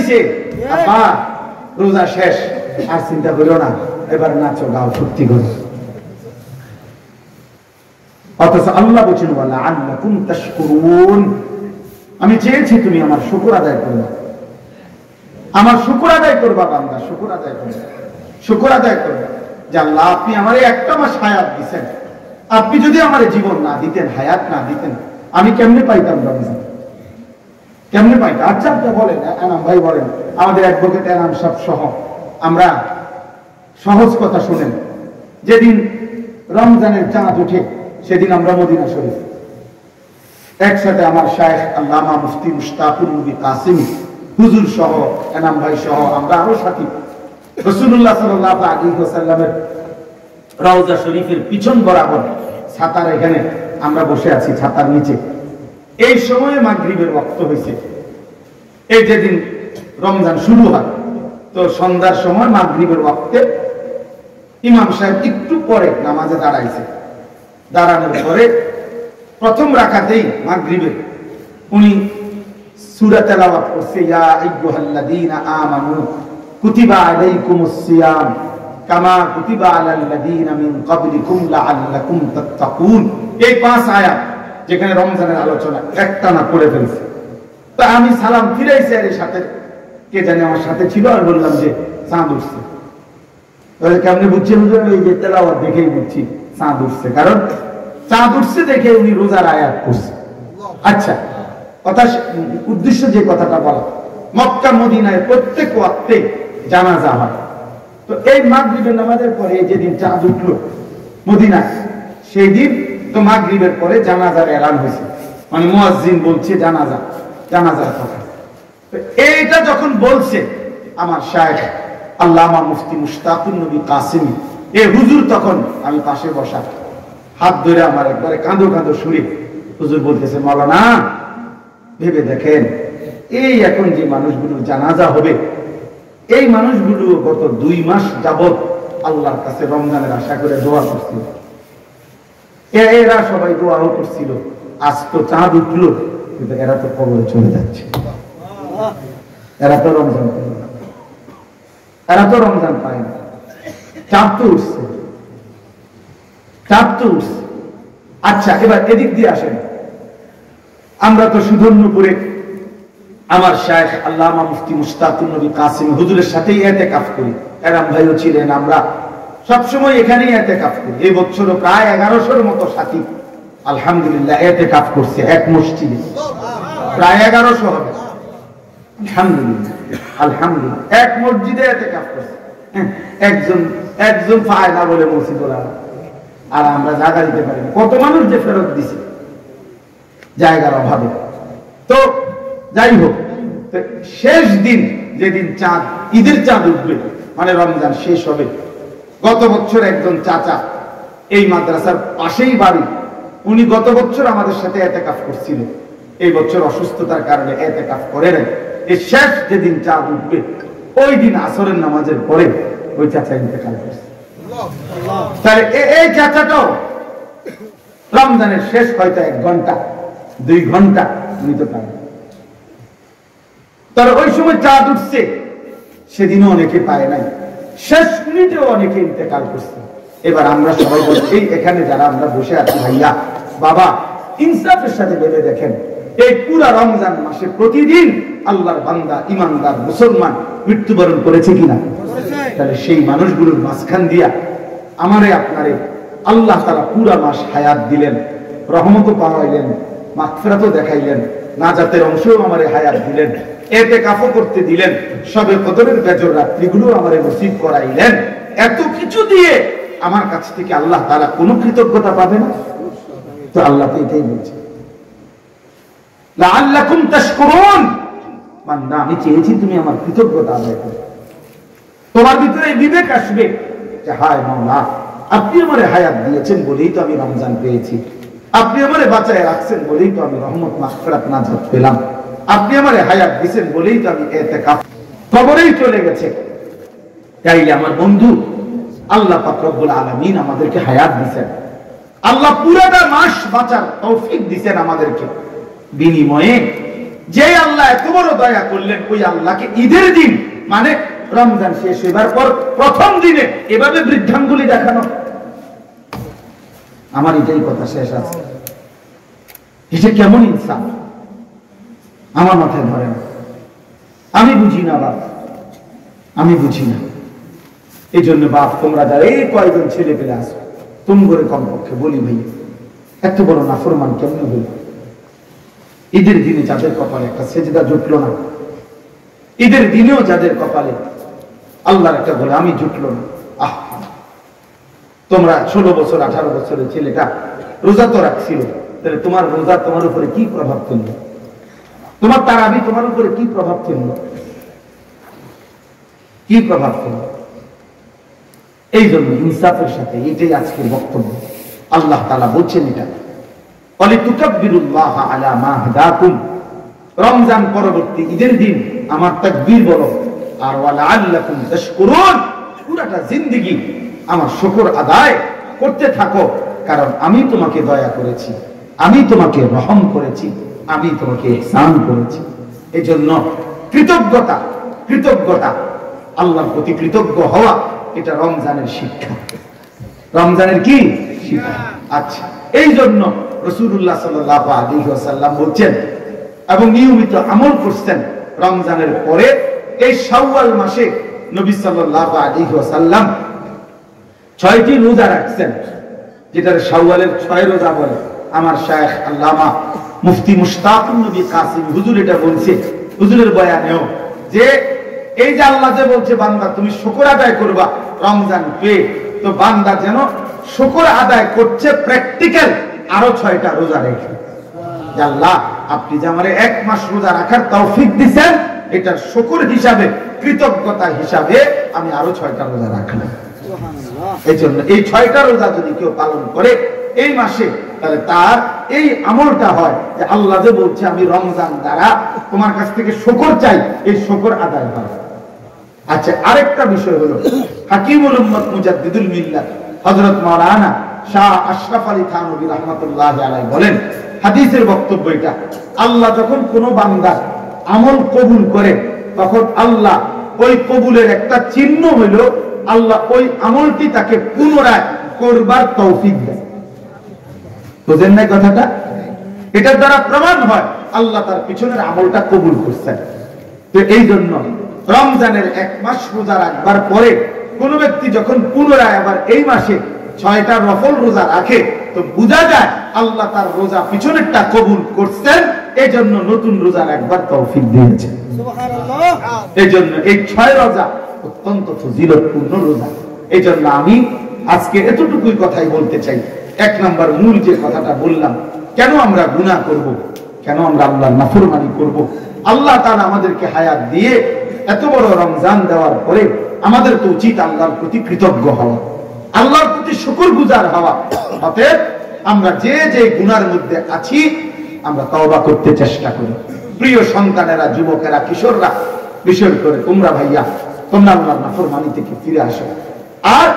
দিছে আপা রোজা শেষ, আর চিন্তা করো না, এবার নাচো গাও ফুর্তি করো। অথচ আল্লাহ বলেছেন ওয়ালা আল্লাকুম তাশকুরুন, আমি চেয়েছি তুমি আমার শুকর আদায় করবে, আমার শুকর আদায় করবা বান্দা, শুকর আদায় করবে, শুকর আদায় করবে যে আল্লাহ আপনি আমারে একটা মাস হায়াত দিচ্ছেন, আপনি যদি আমার জীবন না দিতেন, হায়াত না দিতেন, আমি কেমনে পাইতাম রমজান, কেমনে পাইতাম? আচ্ছা আপনি বলেন, এনাম ভাই বলেন, আমাদের অ্যাডভোকেট এনাম সাহেব সহ আমরা সহজ কথা শুনেন, যেদিন রমজানের চাঁদ উঠে সেদিন আমরা মদিনা শরীফ একসাথে আমার শায়েখ আল্লামা মুফতি মুশতাকুর নবী কাসিম হুজুর সহ এনাম ভাই সহ আমরা আরো সাথী রাসূলুল্লাহ সাল্লাল্লাহু আলাইহি ওয়াসাল্লামের রওজা শরীফের পিছন বরাবর ছাতার এখানে আমরা বসে আছি, ছাতার নিচে। এই সময়ে মাগরিবের ওয়াক্ত হয়েছে। এই যেদিন রমজান শুরু হয়, তো সন্ধ্যার সময় মাগরিবের ওয়াক্তে ইমাম সাহেব একটু পরে নামাজে দাঁড়াইছে। দাঁড়ানোর পরে প্রথম রাকাতেই মাগরিবে উনি সূরা তেলাওয়াত করছে, ইয়া আইয়ুহাল্লাযীনা আমানু কুতিবা আলাইকুমুস সিয়াম কামা কুতিবা আলাল লাযীনা মিন ক্বাবলিকুম লাআল্লাকুম তাত্তাকুন। এই 5 আয়াত যেখানে রমজানের আলোচনা একটানা পড়ে ফেলছে। তো আমি সালাম ফিরাইছি, আর এর সাথে কে জানে আমার সাথে ছিল, আর বললাম যে চাঁদ উঠছে। তাহলে কেমনে বুঝছেন? ওই যে তেলাওয়াত দেখেই বুঝছি চাঁদ উঠছে, কারণ চাঁদ উঠছে দেখে উনি রোজার আয়াত করছে। আচ্ছা, কথা উদ্দেশ্য যে কথাটা বলা, মক্কা মদিনায় প্রত্যেক ওয়াক্তে জানাজা হয়। তো এই মাগরিবের নামাজের পরে যেদিন চাঁদ উঠলো মদিনায়, সেই দিন তো মাগরিবের পরে জানাজার এলান হয়েছে, মানে মুয়াজ্জিন বলছে জানাজা, জানাজার কথা। তো এইটা যখন বলছে আমার শায়েখ আল্লামা মুফতি মুশতাকুর নবী কাসিম এই হুজুর, তখন আমি পাশে বসা, হাত ধরে আমার একবারে কাঁদো কাঁদো সুরে হুজুর বলতেছে, মাওলানা ভেবে দেখেন, এই এখন যে মানুষগুলো জানাজা হবে, এই মানুষগুলো গত 2 মাস যাবত আল্লাহর কাছে রমজানের আশা করে দোয়া করছিল, এরা সবাই দোয়াও করছিল, আজ তো চাঁদ উঠলো, কিন্তু এরা তো কবরে চলে যাচ্ছে, এরা তো রমজান পায় না, এরা তো রমজান পায় না, চাঁদ তো উঠছে, চাঁদ তো উঠছে। আচ্ছা, এবার এদিক দিয়ে আসেন, আমরা তো সুধন্যপুরে আমার শায়েখ আল্লামা মুফতি মুশতাকুর নবী কাসিম হুজুরের সাথেই ইতিকাফ করি, এরাম ভাইও ছিলেন, আমরা সবসময় এখানেই ইতিকাফ করি। এই বছরও প্রায় 1100-র মতো সাথী আলহামদুলিল্লাহ ইতিকাফ করছে এক মসজিদে, প্রায় 1100 হবে আলহামদুলিল্লাহ, আলহামদুলিল্লাহ এক মসজিদে ইতিকাফ করছে। একজন পায় না বলে মসজিদ ওরা, আর আমরা জায়গা দিতে পারি না, কত মানুষ যে ফেরত দিছে জায়গার অভাবে। তো যাই হোক, শেষ দিন যেদিন চাঁদ, ঈদের চাঁদ উঠবে, মানে রমজান শেষ হবে, গত বছর একজন চাচা এই মাদ্রাসার পাশেই বাড়ি, উনি গত বছর আমাদের সাথে ইতিকাফ করছিল, এই বছর অসুস্থতার কারণে ইতিকাফ করে নাই। এই শেষ যেদিন চাঁদ উঠবে ওই দিন আসরের নামাজের পরে ওই চাচা ইন্তেকাল করছে। তাহলে এই চাচাটাও রমজানের শেষ হয়তো 1 ঘন্টা 2 ঘন্টা উনি তো পারেন, তার ওই সময় চাঁদ উঠছে, সেদিনও অনেকে পায় নাই, শেষ মিনিটেও অনেকে ইন্তেকাল করছে। এবার আমরা সবাই বলছি, এখানে যারা আমরা বসে আছি, ভাইয়া বাবা, ইনসাফের সাথে ভেবে দেখেন, এই পুরা রমজান মাসে প্রতিদিন আল্লাহর বান্দা ইমানদার মুসলমান মৃত্যুবরণ করেছে কিনা? তাহলে সেই মানুষগুলোর মাঝখান দিয়া আমারে আপনারে আল্লাহ তাআলা পুরা মাস হায়াত দিলেন, রহমতও পাওয়াইলেন, মাগফিরাতও দেখাইলেন, নাজাতের অংশও আমারে হায়াত দিলেন, ইতিকাফও করতে দিলেন, শবে কদরের বেজর রাত্রিগুলো আমারে নসিব করাইলেন। এত কিছু দিয়ে আমার কাছ থেকে আল্লাহ তাআলা কোনো কৃতজ্ঞতা পাবে না? তো আল্লাহ তো এটাই বলছে, লাআল্লাকুম তাশকুরুন, বান্দা আমি চেয়েছি তুমি আমার কৃতজ্ঞতা আদায় করো। তোমার ভিতরে বিবেক আসবে যে হায় মাওলা, আপনি আমারে হায়াত দিয়েছেন বলেই তো আমি রমজান পেয়েছি, আপনি আমারে বাঁচায় রাখছেন বলেই তো আমি রহমত মাগফিরাত নাজাত পেলাম, আপনি আমারে হায়াত দিয়েছেন বলেই তো আমি ইতিকাফ, কবরেই চলে গেছে। তাইলে আমার বন্ধু, আল্লাহ পাক রব্বুল আলামিন আমাদেরকে হায়াত দিয়েছেন, আল্লাহ পুরোটা মাস বাঁচার তৌফিক দিয়েছেন আমাদেরকে, বিনিময়ে যে আল্লাহ এত বড় দয়া করলেন, ওই আল্লাহকে ঈদের দিন মানে রমজান শেষ হবার পর প্রথম দিনে এভাবে বৃদ্ধাঙ্গুলি দেখানো, আমার এটাই কথা শেষ আছে। এটা কেমন ইনসাফ আমার মাথায় ধরে না, আমি বুঝি না বাপ, আমি বুঝি না। এই জন্য বাপ তোমরা যারা এই কয়েকজন ছেলে পেলে আসো, তুমি করে কমপক্ষে বলি ভাই এত বড় নাফরমান কেমন হইল? ঈদের দিনে যাদের কপালে একটা সেজদা জুটলো না, ঈদের দিনেও যাদের কপালে আল্লাহর একটা বলে আমি জুটলো না, আহ তোমরা 16 বছর 18 বছরের ছেলেটা রোজা তো রাখছিল, তাহলে তোমার রোজা তোমার উপরে কি প্রভাব ফেললো? তোমার তারাবি তোমার উপরে কি প্রভাব ফেললো? কি প্রভাব ফেললো? এই জন্য ইনসাফের সাথে এটাই আজকের বক্তব্য। আল্লাহ তাআলা বলছেন এটা ওয়ালিতুকাব্বিরুল্লাহ আলা মা হাদাকুম, রমজান পরবর্তী ঈদের দিন আমার তাকবীর বলো, আর ওয়ালাআল্লাকুম তাশকুরুন, পুরাটা জিন্দেগি আমার শুকর আদায় করতে থাকো, কারণ আমি তোমাকে দয়া করেছি, আমি তোমাকে রহম করেছি, আমি তোমাকে ইহসান করেছি। এজন্য কৃতজ্ঞতা, কৃতজ্ঞতা আল্লাহর প্রতি কৃতজ্ঞ হওয়া, এটা রমজানের শিক্ষা। রমজানের কি শিক্ষা? আচ্ছা, এই জন্য রাসূলুল্লাহ সাল্লাল্লাহু আলাইহি ওয়াসাল্লাম বলছেন এবং নিয়মিত আমল করছেন, রমজানের পরে এই শাওয়াল মাসে নবী সাল্লাল্লাহু আলাইহি ওয়াসাল্লাম 6টি রোজা রাখছেন, যেটা শাওয়ালের 6 রোজা বলে। আমার শায়েখ আল্লামা মুফতি মুশতাকুর নবী কাসিম হুজুর এটা বলছে হুজুরের বয়ানেও, যে এই যে আল্লাহ যে বলছে বান্দা তুমি শুকর আদায় করবা রমজান পেয়ে, তো বান্দা যেন শুকর আদায় করছে প্র্যাকটিক্যাল আরো 6টা রোজা রেখে। আল্লাহ আপনি যে আমারে 1 মাস রোজা রাখার তৌফিক দিবেন, এটা শুকর হিসাবে, কৃতজ্ঞতা হিসাবে আমি আরো 6টা রোজা রাখলাম। এই জন্য এই 6টা রোজা যদি কেউ পালন করে এই মাসে, তাহলে তার এই আমলটা হয় যে আল্লাহ যে বলছে আমি রমজান দ্বারা তোমার কাছ থেকে শুকর চাই, এই শুকর আদায় হয়। আচ্ছা, আরেকটা বিষয় হলো হাকিমুল উম্মত মুজাদ্দিদুল মিল্লাত হযরত মাওলানা শাহ আশরাফ আলী থানভী রাহমাতুল্লাহি আলাইহি বলেন, হাদিসের বক্তব্য এটা, আল্লাহ যখন কোনো বান্দার আমল কবুল করে, তখন আল্লাহ ওই কবুলের একটা চিহ্ন হইল আল্লাহ ওই আমলটি তাকে পুনরায় করবার তৌফিক দেয়। বুঝেন না কথাটা? এটার দ্বারা প্রমাণ হয় আল্লাহ তার পিছনের আমলটা কবুল করছেন। তো এই জন্য রমজানের 1 মাস রোজা রাখবার পরে কোন ব্যক্তি যখন পুনরায় আবার এই মাসে 6টা নফল রোজা রাখে, তো বোঝা যায় আল্লাহ তার রোজা পিছনেরটা কবুল করছেন, এই জন্য নতুন রোজা রাখবার তৌফিক দিয়েছেন। সুবহানাল্লাহ। এই জন্য এই 6 রোজা অত্যন্ত ফজিলতপূর্ণ রোজা। এই জন্য আমি আজকে এতটুকুই কথাই বলতে চাই। 1 নাম্বার মূল যে কথাটা বললাম, কেন আমরা গুনাহ করব, কেন আমরা আল্লাহর নাফরমানি করব? আল্লাহ তাআলা আমাদেরকে হায়াত দিয়ে এত বড় রমজান দেওয়ার পরে আমাদের তো উচিত আল্লাহর প্রতি কৃতজ্ঞ হওয়া, আল্লাহর প্রতি শুকরগুজার হওয়া। অতএব আমরা যে যে গুনার মধ্যে আছি আমরা তওবা করতে চেষ্টা করি। প্রিয় সন্তানেরা, যুবকেরা, কিশোররা, বিশেষ করে তোমরা ভাইয়া, তোমরা আল্লাহর নাফরমানি থেকে ফিরে আসো। আর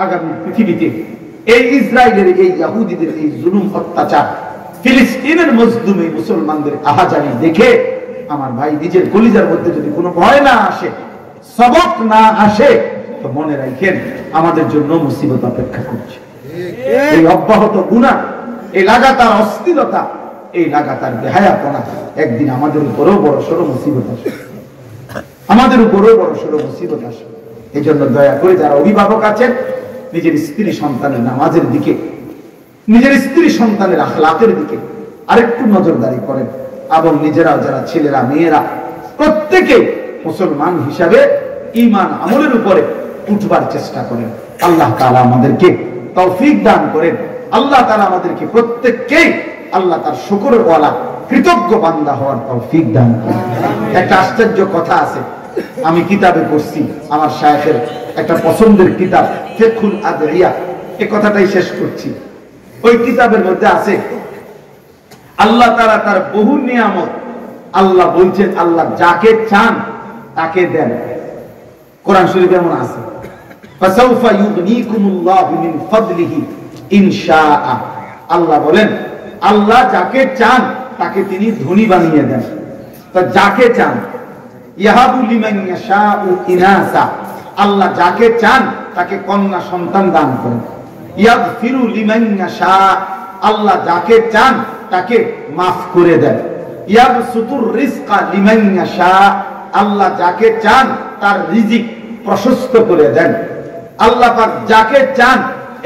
আগামী পৃথিবীতে এই ইসরায়েলের, এই ইহুদিদের এই জুলুম অত্যাচার, ফিলিস্তিনের মজলুম এই মুসলমানদের আহাজারি দেখে আমার ভাই নিজের কলিজার মধ্যে যদি কোনো ভয় না আসে, সবক না আসে, তো মনে রাখেন আমাদের জন্য মুসিবত অপেক্ষা করছে। এই অব্যাহত গুনাহ, এই লাগাতার অস্থিরতা, এই লাগাতার বেহায়াপনা একদিন আমাদের উপরেও বড় সড় মুসিবত আসে, আমাদের উপরেও বড় সড় মুসিবত আসে। এই জন্য দয়া করে যারা অভিভাবক আছেন, নিজের স্ত্রী সন্তানের নামাজের দিকে, নিজের স্ত্রী সন্তানের আখলাকের দিকে আরেকটু নজরদারি করেন, এবং নিজেরাও যারা ছেলেরা মেয়েরা প্রত্যেকে মুসলমান হিসাবে ঈমান আমলের উপরে উঠবার চেষ্টা করেন। আল্লাহ তাআলা আমাদেরকে তৌফিক দান করেন। আল্লাহ তাআলা আমাদেরকে প্রত্যেককেই আল্লাহ তার শুকরের ওয়ালা কৃতজ্ঞ বান্দা হওয়ার তৌফিক দান করেন। একটা আশ্চর্য কথা আছে, আমি কিতাবে পড়ছি, আমার শায়েখের একটা পছন্দের কিতাব ফিকহুল আদরিয়া, এই কথাটাই শেষ করছি। ওই কিতাবের মধ্যে আছে আল্লাহ তাআলা তার বহু নিয়ামত, আল্লাহ বলছেন আল্লাহ যাকে চান তাকে দেন। কোরআন শরীফে এমন আছে, ফাসাউফা ইউগনিকুমুল্লাহু মিন ফাদলিহি ইনশাআ। আল্লাহ বলেন আল্লাহ যাকে চান তাকে তিনি ধনী বানিয়ে দেন। তো যাকে চান ইয়াহাবু লিমান ইয়াশাউ ইনাসা, আল্লাহ যাকে চান তাকে কন্যা সন্তান দান করেন। ইয়াগফিরু লিমান ইয়াশা, আল্লাহ যাকে চান তাকে মাফ করে দেন। ইয়াবসুতুর রিজকা লিমান ইয়াশা, আল্লাহ যাকে চান তার রিজিক প্রশস্ত করে দেন। আল্লাহ পাক যাকে চান,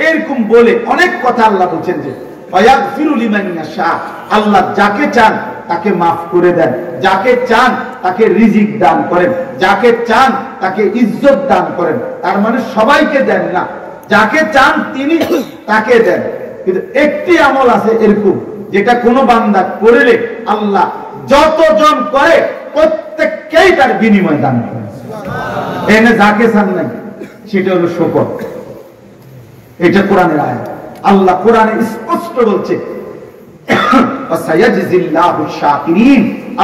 এরকম বলে অনেক কথা আল্লাহ বলছেন যে ওয়াগফিরু লিমান ইয়াশা, আল্লাহ যাকে চান তাকে মাফ করে দেন, যাকে চান তাকে রিজিক দান করেন, যাকে চান তাকে ইজ্জত দান করেন। তার মানে সবাইকে দেন না, যাকে চান তিনি তাকে দেন। কিন্তু একটি আমল আছে এরকম, যেটা কোনো বান্দা করলে আল্লাহ যতজন করে প্রত্যেককেই তার বিনিময় দান করেন। এনে যাকে চান নাই, সেটা হলো শুকর। এটা কোরআনের আয়াত। আল্লাহ কোরআনে স্পষ্ট বলছে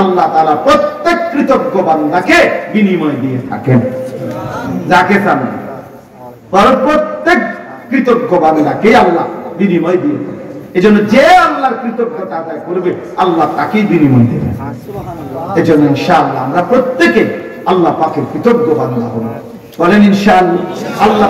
আল্লাহ তাআলা প্রত্যেক কৃতজ্ঞ বান্দাকে বিনিময় দিয়ে থাকেন, যাকে চান প্রত্যেক কৃতজ্ঞ বান্দাকে আল্লাহ বিনিময় দিয়ে থাকেন। এজন্য যে আল্লাহর কৃতজ্ঞতা আদায় করবে আল্লাহ তাকেই বিনিময় দেবেন। এজন্য ইনশাআল্লাহ আমরা প্রত্যেকে আল্লাহ পাকের কৃতজ্ঞ বান্দা হব। বলেন ইনশাআল্লাহ। আল্লাহ